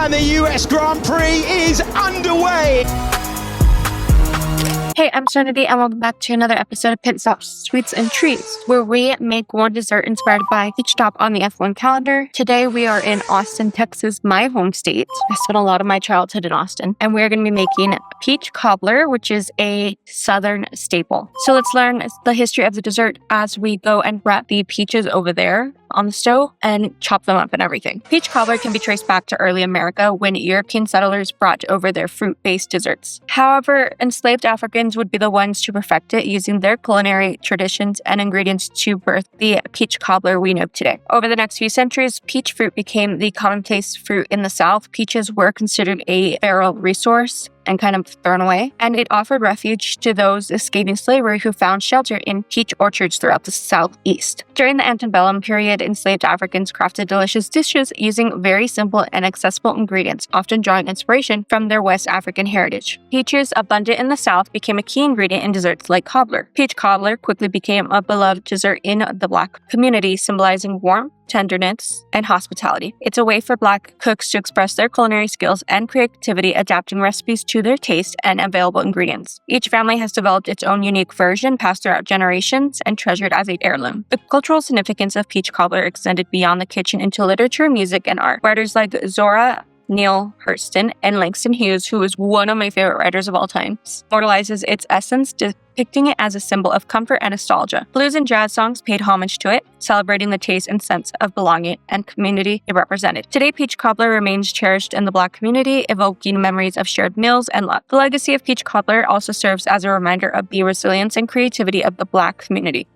and the US Grand Prix is underway. Hey, I'm Serenity, and welcome back to another episode of Pit Stops, Sweets and Treats, where we make one dessert inspired by each stop on the F1 calendar. Today, we are in Austin, Texas, my home state. I spent a lot of my childhood in Austin, and we're going to be making peach cobbler, which is a Southern staple. So let's learn the history of the dessert as we go and wrap the peaches over there on the stove and chop them up and everything. Peach cobbler can be traced back to early America when European settlers brought over their fruit-based desserts. However, enslaved Africans would be the ones to perfect it using their culinary traditions and ingredients to birth the peach cobbler we know today. Over the next few centuries, peach fruit became the commonplace fruit in the South. Peaches were considered a feral resource and kind of thrown away, and it offered refuge to those escaping slavery who found shelter in peach orchards throughout the Southeast. During the antebellum period, enslaved Africans crafted delicious dishes using very simple and accessible ingredients, often drawing inspiration from their West African heritage. Peaches, abundant in the South, became a key ingredient in desserts like cobbler. Peach cobbler quickly became a beloved dessert in the Black community, symbolizing warmth, tenderness, and hospitality. It's a way for Black cooks to express their culinary skills and creativity, adapting recipes to their taste and available ingredients. Each family has developed its own unique version, passed throughout generations, and treasured as an heirloom. The cultural significance of peach cobbler extended beyond the kitchen into literature, music, and art. Writers like Zora Neale Hurston and Langston Hughes, who is one of my favorite writers of all time, immortalizes its essence, depicting it as a symbol of comfort and nostalgia. Blues and jazz songs paid homage to it, celebrating the taste and sense of belonging and community it represented. Today, peach cobbler remains cherished in the Black community, evoking memories of shared meals and love. The legacy of peach cobbler also serves as a reminder of the resilience and creativity of the Black community.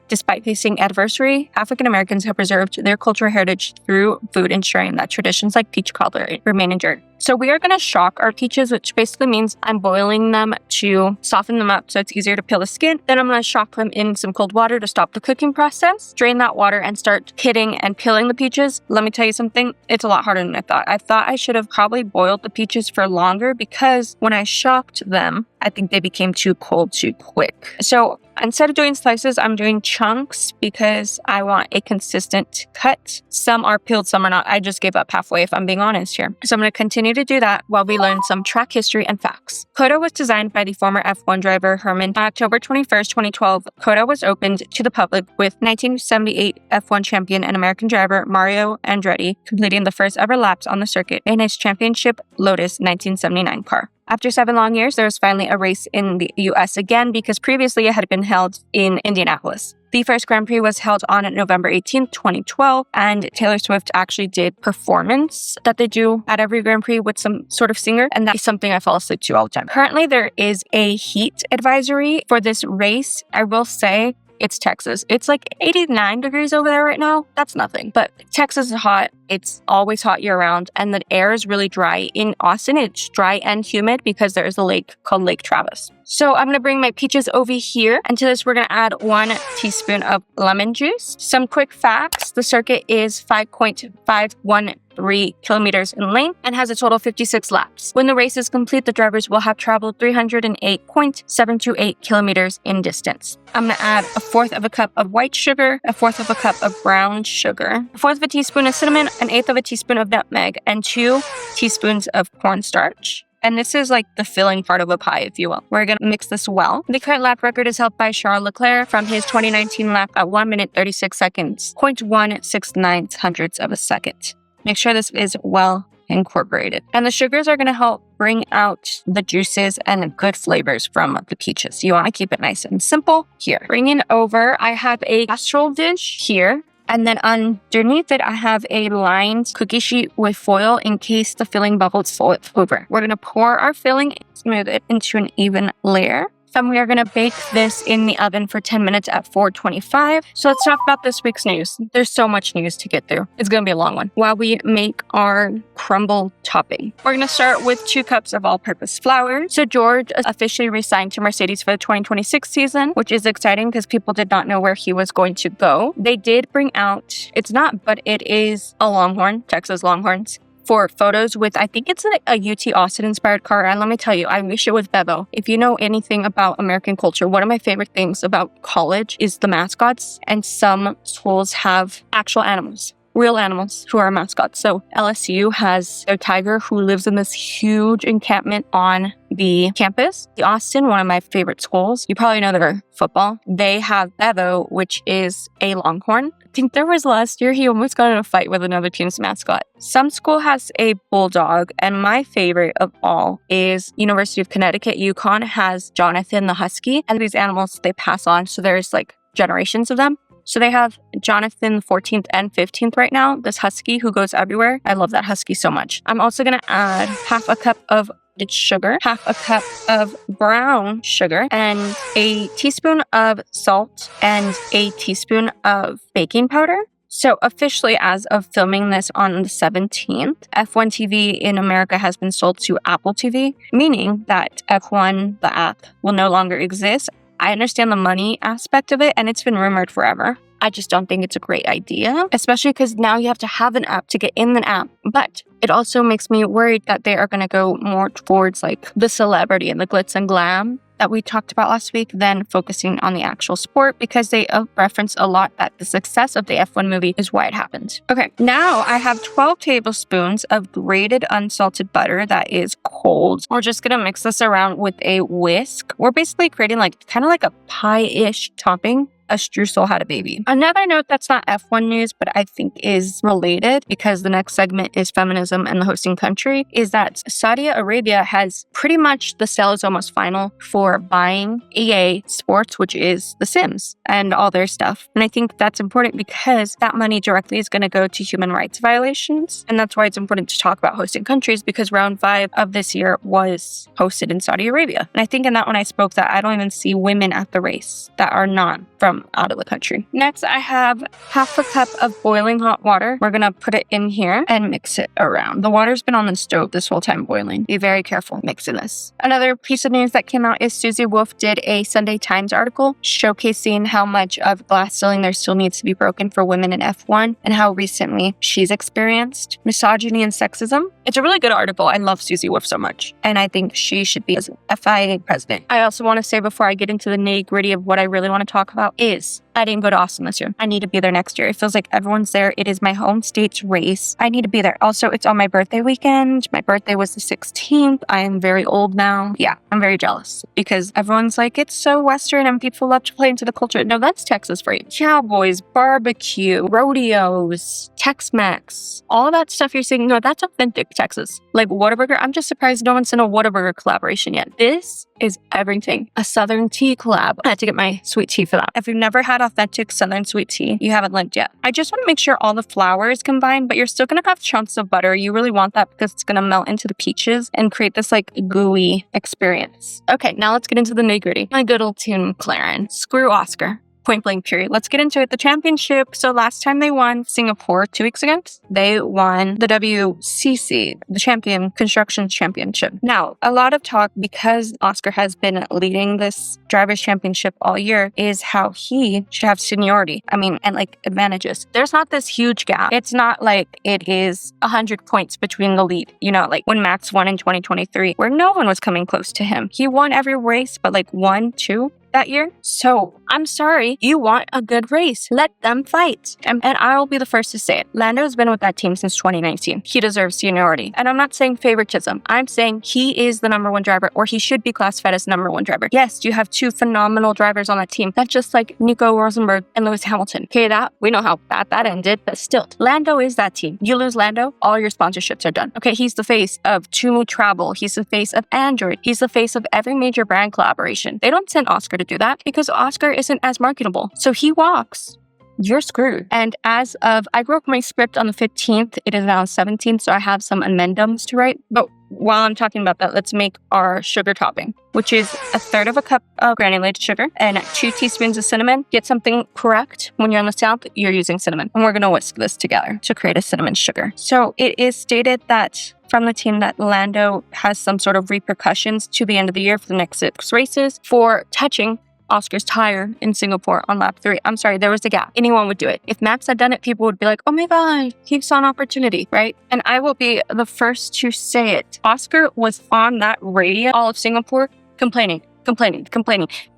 Despite facing adversity, African Americans have preserved their cultural heritage through food, ensuring that traditions like peach cobbler remain endured. So we are going to shock our peaches, which basically means I'm boiling them to soften them up so it's easier to peel the skin. Then I'm going to shock them in some cold water to stop the cooking process, drain that water, and start pitting and peeling the peaches. Let me tell you something, it's a lot harder than I thought. I thought I should have probably boiled the peaches for longer because when I shocked them, I think they became too cold too quick. So instead of doing slices, I'm doing chunks because I want a consistent cut. Some are peeled, some are not. I just gave up halfway if I'm being honest here. So I'm going to continue to do that while we learn some track history and facts. COTA was designed by the former F1 driver Herman. On October 21st, 2012, COTA was opened to the public with 1978 F1 champion and American driver Mario Andretti completing the first ever laps on the circuit in his championship Lotus 1979 car. After 7 long years, there was finally a race in the US again because previously it had been held in Indianapolis. The first Grand Prix was held on November 18, 2012, and Taylor Swift actually did performance that they do at every Grand Prix with some sort of singer, and that is something I fall asleep to all the time. Currently, there is a heat advisory for this race. I will say it's Texas. It's like 89 degrees over there right now. That's nothing. But Texas is hot. It's always hot year round. And the air is really dry. In Austin, it's dry and humid because there is a lake called Lake Travis. So I'm going to bring my peaches over here. And to this, we're going to add 1 teaspoon of lemon juice. Some quick facts. The circuit is 5.513 kilometers in length and has a total of 56 laps. When the race is complete, the drivers will have traveled 308.728 kilometers in distance. I'm going to add 1/4 of a cup of white sugar, 1/4 of a cup of brown sugar, 1/4 of a teaspoon of cinnamon, 1/8 of a teaspoon of nutmeg, and 2 teaspoons of cornstarch. And this is like the filling part of a pie, if you will. We're going to mix this well. The current lap record is held by Charles Leclerc from his 2019 lap at 1 minute 36 seconds, 0.169 hundredths of a second. Make sure this is well incorporated. And the sugars are going to help bring out the juices and good flavors from the peaches. You want to keep it nice and simple. Here, bringing over, I have a casserole dish here. And then underneath it, I have a lined cookie sheet with foil in case the filling bubbles over. We're going to pour our filling, smooth it into an even layer. Then we are going to bake this in the oven for 10 minutes at 425. So let's talk about this week's news. There's so much news to get through. It's going to be a long one. While we make our crumble topping, we're going to start with 2 cups of all-purpose flour. So George is officially re-signed to Mercedes for the 2026 season, which is exciting because people did not know where he was going to go. They did bring out, it's not, but it is a Longhorn, Texas Longhorns, for photos with, I think it's a UT Austin inspired car. And let me tell you, I wish it was Bevo. If you know anything about American culture, one of my favorite things about college is the mascots, and some schools have actual animals. real animals who are mascots. So LSU has their tiger who lives in this huge encampment on the campus. The Austin, one of my favorite schools, you probably know their football. They have Bevo, which is a longhorn. I think there was last year, he almost got in a fight with another team's mascot. Some school has a bulldog, and my favorite of all is University of Connecticut. UConn has Jonathan the husky, and these animals, they pass on. So there's like generations of them. So they have Jonathan the 14th and 15th right now, this husky who goes everywhere. I love that husky so much. I'm also going to add half a cup of sugar, half a cup of brown sugar, and a teaspoon of salt and a teaspoon of baking powder. So officially, as of filming this on the 17th, F1 TV in America has been sold to Apple TV, meaning that F1, the app, will no longer exist. I understand the money aspect of it, and it's been rumored forever. I just don't think it's a great idea, especially because now you have to have an app to get in the app. But it also makes me worried that they are going to go more towards like the celebrity and the glitz and glam that we talked about last week than focusing on the actual sport, because they reference a lot that the success of the F1 movie is why it happened. Okay, now I have 12 tablespoons of grated unsalted butter that is cold. We're just going to mix this around with a whisk. We're basically creating like kind of like a pie-ish topping. A streusel had a baby. Another note that's not F1 news, but I think is related because the next segment is feminism and the hosting country, is that Saudi Arabia has pretty much, the sale is almost final for buying EA Sports, which is The Sims and all their stuff. And I think that's important because that money directly is going to go to human rights violations. And that's why it's important to talk about hosting countries, because round 5 of this year was hosted in Saudi Arabia. And I think in that one I spoke that I don't even see women at the race that are not from out of the country. Next, I have half a cup of boiling hot water. We're going to put it in here and mix it around. The water's been on the stove this whole time boiling. Be very careful mixing this. Another piece of news that came out is Susie Wolf did a Sunday Times article showcasing how much of glass ceiling there still needs to be broken for women in F1 and how recently she's experienced misogyny and sexism. It's a really good article. I love Susie Wolf so much, and I think she should be as FIA president. I also want to say before I get into the nitty-gritty of what I really want to talk about is I didn't go to Austin this year. I need to be there next year. It feels like everyone's there. It is my home state's race. I need to be there. Also, it's on my birthday weekend. My birthday was the 16th. I am very old now. Yeah, I'm very jealous because everyone's like, it's so Western and people love to play into the culture. No, that's Texas for you. Cowboys, barbecue, rodeos, Tex-Mex, all that stuff you're seeing. No, that's authentic Texas. Like Whataburger. I'm just surprised no one's in a Whataburger collaboration yet. This is everything. A Southern tea collab. I had to get my sweet tea for that. If you've never had authentic Southern sweet tea, you haven't lived yet. I just want to make sure all the flour is combined, but you're still going to have chunks of butter. You really want that because it's going to melt into the peaches and create this like gooey experience. Okay, now let's get into the nitty-gritty. My good old team McLaren. Screw Oscar. Point blank period. Let's get into it. The championship. So last time they won Singapore 2 weeks ago, they won the WCC, the Construction Championship. Now, a lot of talk because Oscar has been leading this drivers championship all year is how he should have seniority. And like advantages. There's not this huge gap. It's not like it is 100 points between the lead. You know, like when Max won in 2023, where no one was coming close to him. He won every race, but like 1, 2 that year. So I'm sorry, you want a good race. Let them fight. And I will be the first to say it. Lando has been with that team since 2019. He deserves seniority. And I'm not saying favoritism. I'm saying he is the number 1 driver, or he should be classified as number 1 driver. Yes, you have 2 phenomenal drivers on that team. That's just like Nico Rosenberg and Lewis Hamilton. Okay, that we know how bad that ended, but still, Lando is that team. You lose Lando, all your sponsorships are done. Okay, he's the face of Tumu Travel. He's the face of Android. He's the face of every major brand collaboration. They don't send Oscar to do that because Oscar isn't as marketable. So he walks. You're screwed. And as of, I wrote my script on the 15th. It is now 17th, so I have some amendments to write. But while I'm talking about that, let's make our sugar topping, which is 1/3 of a cup of granulated sugar and 2 teaspoons of cinnamon. Get something correct. When you're in the South, you're using cinnamon. And we're going to whisk this together to create a cinnamon sugar. So it is stated that from the team that Lando has some sort of repercussions to the end of the year for the next 6 races for touching Oscar's tire in Singapore on lap 3. I'm sorry, there was a gap. Anyone would do it. If Max had done it, people would be like, oh my God, he saw an opportunity, right? And I will be the first to say it. Oscar was on that radio all of Singapore complaining.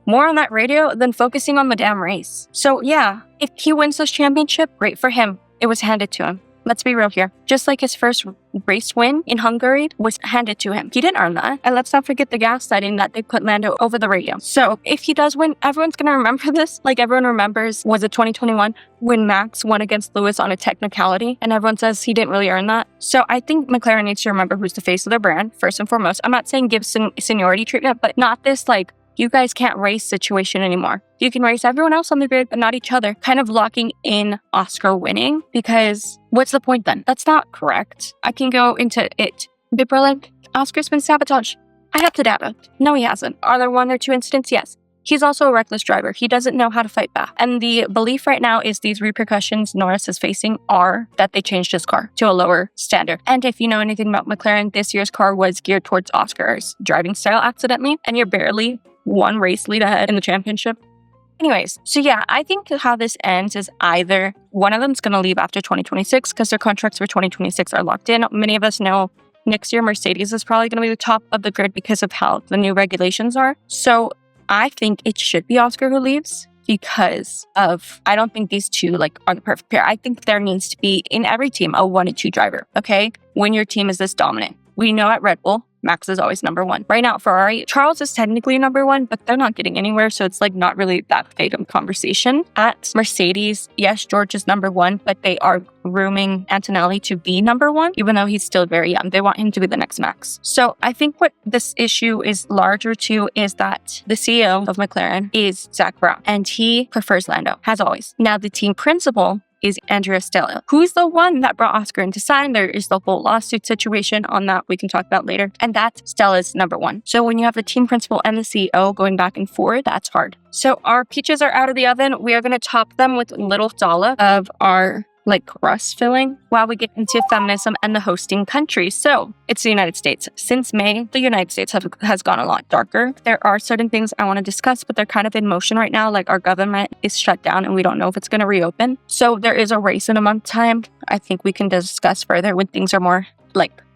More on that radio than focusing on the damn race. So yeah, if he wins this championship, great for him. it was handed to him. Let's be real here. Just like his first race win in Hungary was handed to him. He didn't earn that. And let's not forget the gaslighting that they put Lando over the radio. So if he does win, everyone's going to remember this. Like everyone remembers, was it 2021 when Max won against Lewis on a technicality? And everyone says he didn't really earn that. So I think McLaren needs to remember who's the face of their brand, first and foremost. I'm not saying give seniority treatment, but not this like, you guys can't race situation anymore. You can race everyone else on the grid, but not each other. Kind of locking in Oscar winning, because what's the point then? That's not correct. I can go into it. Be brilliant. Oscar's been sabotaged. I have the data. No, he hasn't. Are there one or two incidents? Yes. He's also a reckless driver. He doesn't know how to fight back. And the belief right now is these repercussions Norris is facing are that they changed his car to a lower standard. And if you know anything about McLaren, this year's car was geared towards Oscar's driving style accidentally, and you're barely one race lead ahead in the championship. Anyways, so yeah, I think how this ends is either one of them's going to leave after 2026 because their contracts for 2026 are locked in. Many of us know next year Mercedes is probably going to be the top of the grid because of how the new regulations are. So I think it should be Oscar who leaves because of, I don't think these two like are the perfect pair. I think there needs to be in every team a 1 and 2 driver, okay? When your team is this dominant. We know at Red Bull, Max is always number 1. Right now at Ferrari, Charles is technically number 1, but they're not getting anywhere. So it's like not really that big of a conversation. At Mercedes, yes, George is number 1, but they are grooming Antonelli to be number 1, even though he's still very young. They want him to be the next Max. So I think what this issue is larger to is that the CEO of McLaren is Zach Brown, and he prefers Lando, as always. Now the team principal is Andrea Stella, who's the one that brought Oscar into sign. There is the whole lawsuit situation on that we can talk about later. And that's Stella's number 1. So when you have the team principal and the CEO going back and forth, that's hard. So our peaches are out of the oven. We are going to top them with a little dollop of our crust filling while we get into feminism and the hosting country. So it's the United States. Since May, the United States has gone a lot darker. There are certain things I want to discuss, but they're kind of in motion right now. Like our government is shut down and we don't know if it's going to reopen. So there is a race in a month's time. I think we can discuss further when things are more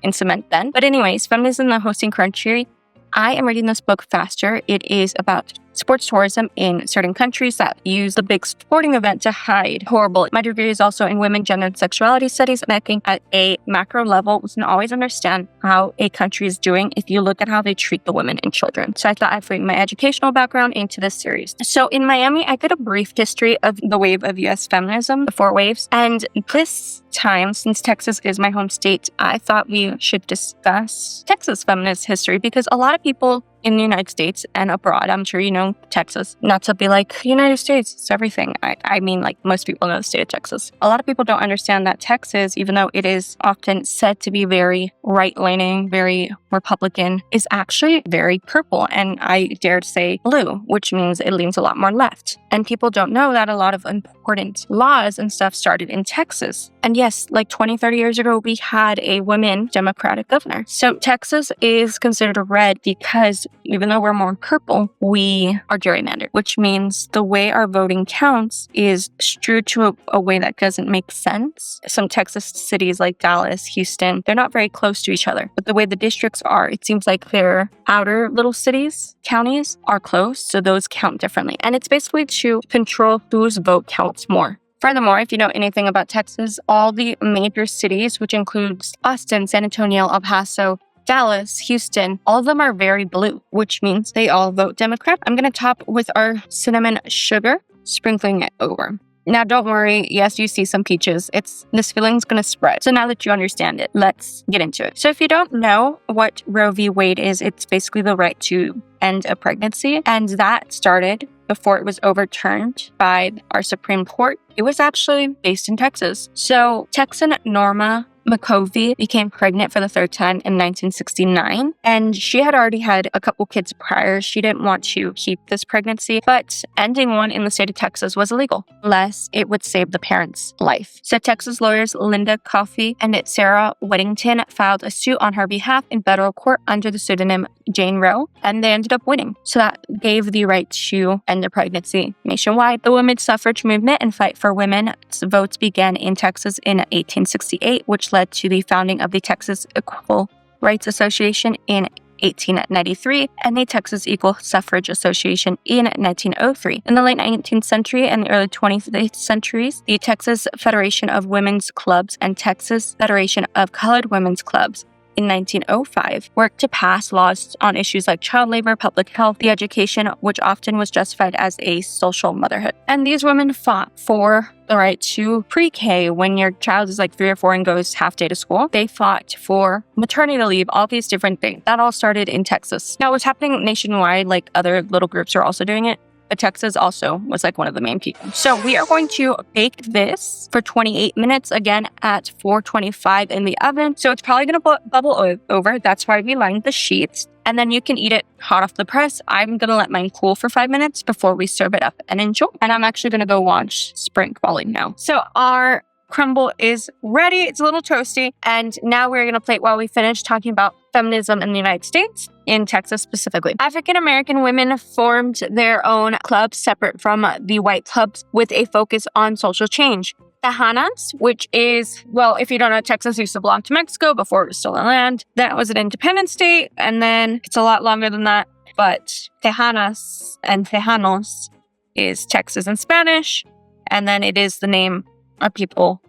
in cement then. But anyways, feminism and the hosting country. I am reading this book faster. It is about sports tourism in certain countries that use the big sporting event to hide horrible. My degree is also in women, gender, and sexuality studies, and I think at a macro level, we can always understand how a country is doing if you look at how they treat the women and children. So I thought I'd bring my educational background into this series. So in Miami, I did a brief history of the wave of U.S. feminism, the 4 waves, and this time, since Texas is my home state, I thought we should discuss Texas feminist history because a lot of people in the United States and abroad, I'm sure you know Texas, not to be like, United States, it's everything. I mean, most people know the state of Texas. A lot of people don't understand that Texas, even though it is often said to be very right-leaning, very Republican, is actually very purple. And I dare to say blue, which means it leans a lot more left. And people don't know that a lot of important laws and stuff started in Texas. And yes, 20, 30 years ago, we had a woman Democratic governor. So Texas is considered red because even though we're more purple, we are gerrymandered, which means the way our voting counts is skewed to a way that doesn't make sense. Some Texas cities like Dallas, Houston, they're not very close to each other. But the way the districts are, it seems like their outer little cities, counties, are close, so those count differently. And it's basically to control whose vote counts more. Furthermore, if you know anything about Texas, all the major cities, which includes Austin, San Antonio, El Paso, Dallas, Houston, all of them are very blue, which means they all vote Democrat. I'm going to top with our cinnamon sugar, sprinkling it over. Now, don't worry. Yes, you see some peaches. This feeling's going to spread. So now that you understand it, let's get into it. So if you don't know what Roe v. Wade is, it's basically the right to end a pregnancy. And that started before it was overturned by our Supreme Court. It was actually based in Texas. So Texan Norma McCovey became pregnant for the 3rd time in 1969, and she had already had a couple kids prior. She didn't want to keep this pregnancy, but ending one in the state of Texas was illegal, unless it would save the parent's life. So Texas lawyers Linda Coffey and Sarah Whittington filed a suit on her behalf in federal court under the pseudonym Jane Roe, and they ended up winning. So that gave the right to end the pregnancy nationwide. The women's suffrage movement and fight for women's votes began in Texas in 1868, which led to the founding of the Texas Equal Rights Association in 1893, and the Texas Equal Suffrage Association in 1903. In the late 19th century and the early 20th centuries, the Texas Federation of Women's Clubs and Texas Federation of Colored Women's Clubs in 1905 worked to pass laws on issues like child labor, public health, the education, which often was justified as a social motherhood. And these women fought for the right to pre-K when your child is like 3 or 4 and goes half day to school. They fought for maternity leave, all these different things. That all started in Texas. Now, it was happening nationwide, like other little groups are also doing it. But Texas also was like one of the main people. So we are going to bake this for 28 minutes, again at 425 in the oven. So it's probably going to bubble over. That's why we lined the sheets. And then you can eat it hot off the press. I'm going to let mine cool for 5 minutes before we serve it up and enjoy. And I'm actually going to go watch spring falling now. So our crumble is ready. It's a little toasty. And now we're going to plate while we finish talking about feminism in the United States, in Texas specifically. African-American women formed their own clubs separate from the white clubs with a focus on social change. Tejanas, which is, well, if you don't know, Texas used to belong to Mexico before it was still a land. That was an independent state, and then it's a lot longer than that. But Tejanas and Tejanos is Texas in Spanish, and then it is the name of people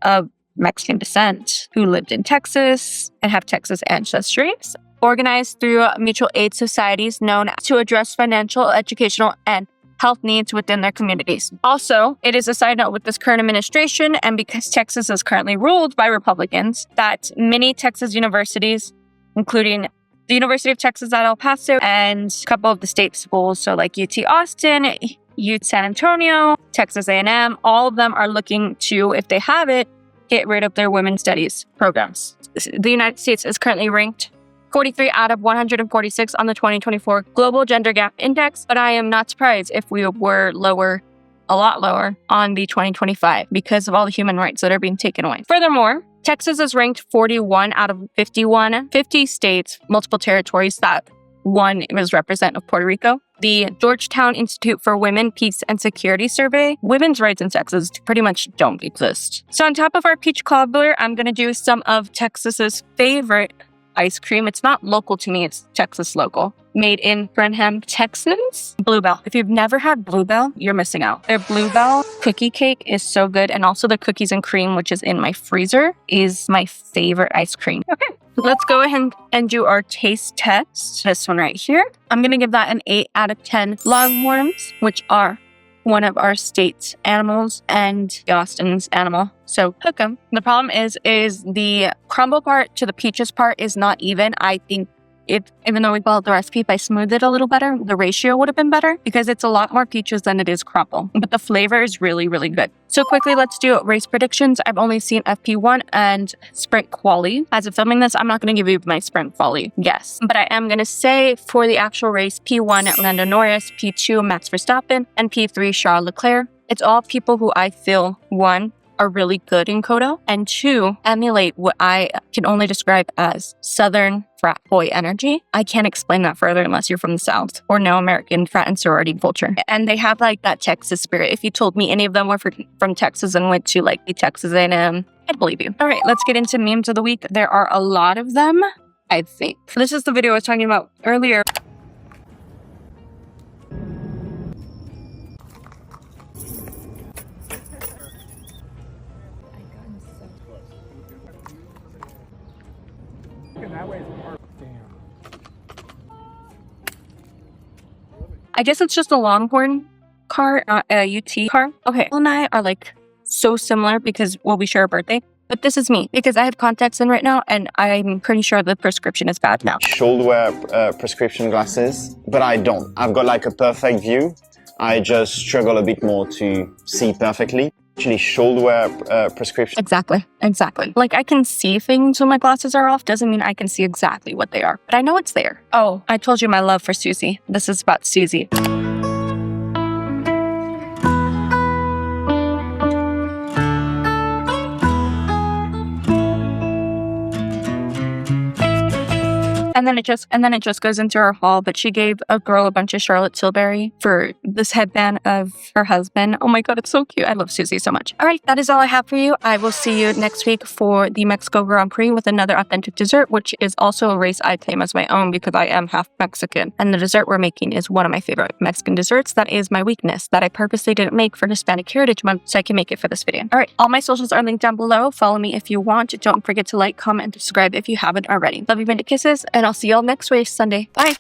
of Mexican descent who lived in Texas and have Texas ancestries, organized through mutual aid societies known to address financial, educational, and health needs within their communities. Also, it is a side note with this current administration, and because Texas is currently ruled by Republicans, that many Texas universities, including the University of Texas at El Paso and a couple of the state schools, so like UT Austin, UT San Antonio, Texas A&M, all of them are looking to, if they have it, get rid of their women's studies programs. The United States is currently ranked 43 out of 146 on the 2024 Global Gender Gap Index, but I am not surprised if we were lower, a lot lower, on the 2025 because of all the human rights that are being taken away. Furthermore, Texas is ranked 41 out of 50 states, multiple territories that one was representative of Puerto Rico. The Georgetown Institute for Women, Peace, and Security survey, women's rights in Texas pretty much don't exist. So on top of our peach cobbler, I'm going to do some of Texas's favorite ice cream. It's not local to me, it's Texas local. Made in Brenham, Texas. Bluebell. If you've never had Bluebell, you're missing out. Their Bluebell cookie cake is so good. And also the cookies and cream, which is in my freezer, is my favorite ice cream. Okay, let's go ahead and do our taste test. This one right here. I'm going to give that an 8 out of 10. Longhorns, which are one of our state's animals and Austin's animal. So cook them. The problem is the crumble part to the peaches part is not even. I think even though we followed the recipe, if I smoothed it a little better, the ratio would have been better because it's a lot more peaches than it is crumble. But the flavor is really, really good. So quickly, let's do race predictions. I've only seen FP1 and Sprint Quali. As of filming this, I'm not going to give you my Sprint Quali guess. But I am going to say for the actual race, P1, Lando Norris, P2, Max Verstappen, and P3, Charles Leclerc. It's all people who I feel, one, are really good in Kodo, and two, emulate what I can only describe as Southern frat boy energy. I can't explain that further unless you're from the South or know American frat and sorority culture. And they have like that Texas spirit. If you told me any of them were from Texas and went to like the Texas A&M, I'd believe you. All right, let's get into memes of the week. There are a lot of them, I think. This is the video I was talking about earlier. I guess it's just a Longhorn car, not a UT car. Okay, Will and I are like so similar because, well, we share a birthday. But this is me because I have contacts in right now and I'm pretty sure the prescription is bad now. Should wear prescription glasses, but I don't. I've got like a perfect view. I just struggle a bit more to see perfectly. Actually, should wear prescription. Exactly. Like I can see things when my glasses are off. Doesn't mean I can see exactly what they are, but I know it's there. Oh, I told you my love for Susie. This is about Susie. And then it just goes into her haul, but she gave a girl a bunch of Charlotte Tilbury for this headband of her husband. Oh my god, it's so cute. I love Susie so much. All right, that is all I have for you. I will see you next week for the Mexico Grand Prix with another authentic dessert, which is also a race I claim as my own because I am half Mexican. And the dessert we're making is one of my favorite Mexican desserts. That is my weakness that I purposely didn't make for Hispanic Heritage Month so I can make it for this video. All right, all my socials are linked down below. Follow me if you want. Don't forget to like, comment, and subscribe if you haven't already. Love you, minute kisses, and I'll see y'all next week, Sunday. Bye.